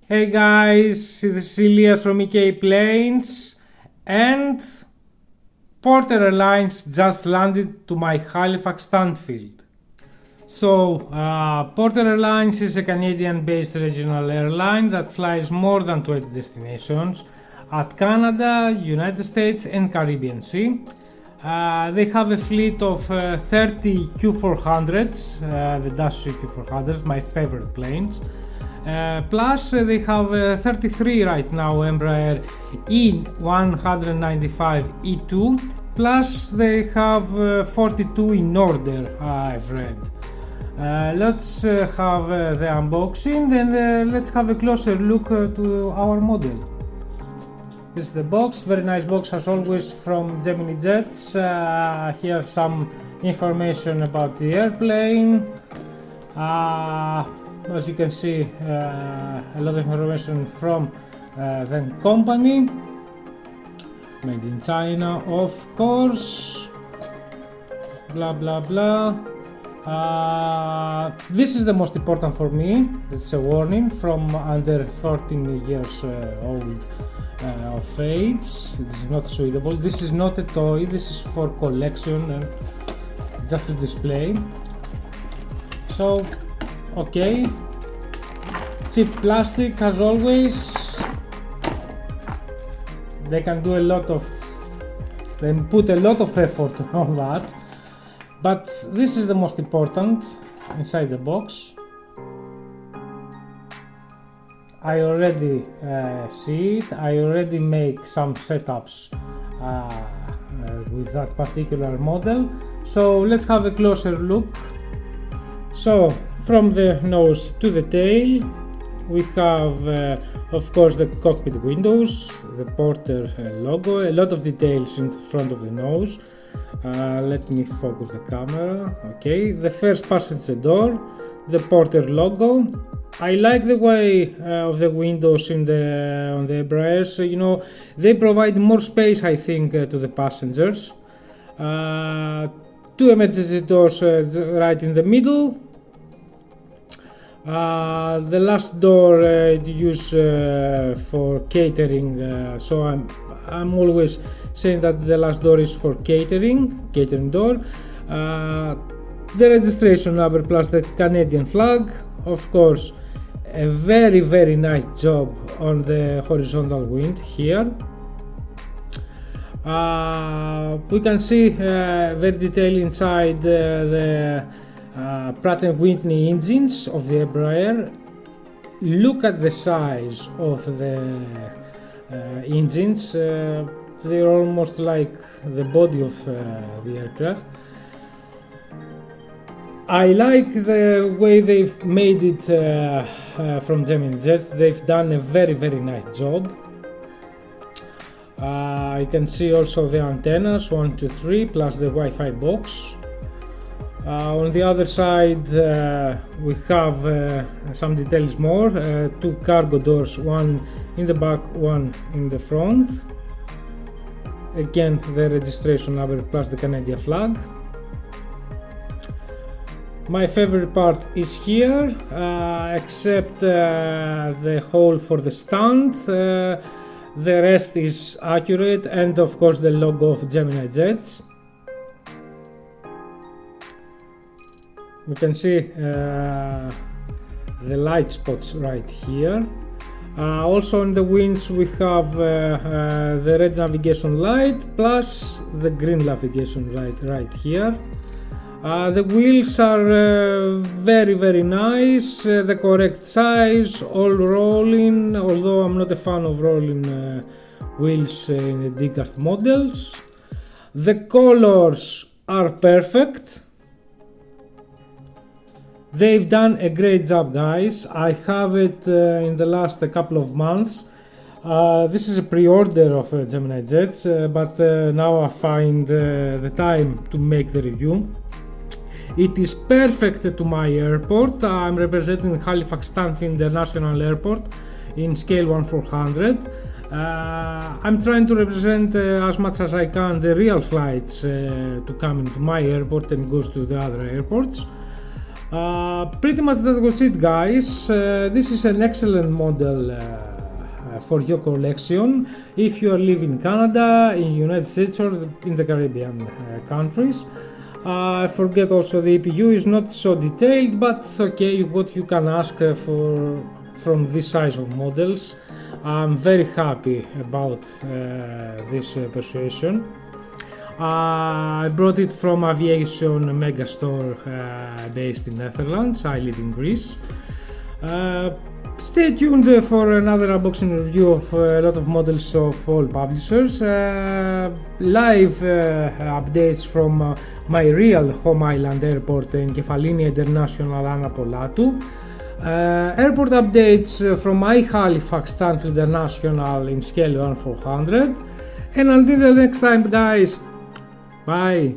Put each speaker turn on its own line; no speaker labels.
Hey guys, this is Elias from EK Planes, and Porter Airlines just landed to my Halifax Stanfield. Porter Airlines is a Canadian-based regional airline that flies more than 20 destinations at Canada, United States and Caribbean Sea. They have a fleet of 30 Q400s, the Dash Q400s, my favorite planes. Plus they have 33 right now Embraer E195 E2, plus they have 42 in order, I've read. Let's have the unboxing and let's have a closer look to our model. This is the box, very nice box as always from GEMINIJETS. Here's some information about the airplane. As you can see, a lot of information from the company, made in China of course, blah blah blah. This is the most important for me. It's a warning from under 14 years old of age. This is not suitable. This is not a toy, this is for collection and just to display. So okay, cheap plastic as always. They can do a lot of, they put a lot of effort on that, but this is the most important inside the box. I already see it. I already make some setups with that particular model, so let's have a closer look. So from the nose to the tail we have of course the cockpit windows, the Porter logo, a lot of details in front of the nose. Let me focus the camera. Okay, the first passenger door, the Porter logo. I like the way of the windows on the Embraers. You know, they provide more space, I think, to the passengers. Two emergency doors right in the middle. The last door used for catering, so I'm always saying that the last door is for catering door. The registration number plus the Canadian flag, of course. A very nice job on the horizontal wind here. We can see very detailed inside the Pratt & Whitney engines of the Embraer. Look at the size of the engines. They're almost like the body of the aircraft. I like the way they've made it from GEMINIJETS. They've done a very nice job. You can see also the antennas 1, 2, 3 plus the Wi-Fi box. On the other side we have some details more, two cargo doors, one in the back, one in the front. Again the registration number plus the Canadian flag. My favorite part is here, except the hole for the stand. The rest is accurate, and of course the logo of GEMINIJETS. You can see the light spots right here. Also on the wings we have the red navigation light plus the green navigation light right here. The wheels are very nice, the correct size, all rolling, although I'm not a fan of rolling wheels in the die-cast models. The colors are perfect. They've done a great job, guys. I have it in the last couple of months. This is a pre-order of GEMINIJETS, but now I find the time to make the review. It is perfect to my airport. I'm representing Halifax Stanfield International Airport in scale 1/400. I'm trying to represent as much as I can the real flights to come into my airport and goes to the other airports. Pretty much that was it, guys. This is an excellent model for your collection if you are living in Canada, in the United States, or in the Caribbean countries. I forget also the EPU is not so detailed, but okay, what you can ask for from this size of models. I'm very happy about this persuasion. I brought it from Aviation Megastore based in Netherlands. I live in Greece. Stay tuned for another unboxing review of a lot of models of all publishers. Live updates from my real home island airport in Kefalinia International Anapolatu. Airport updates from my Halifax Stanfield International in scale 1/400. And until the next time, guys, bye.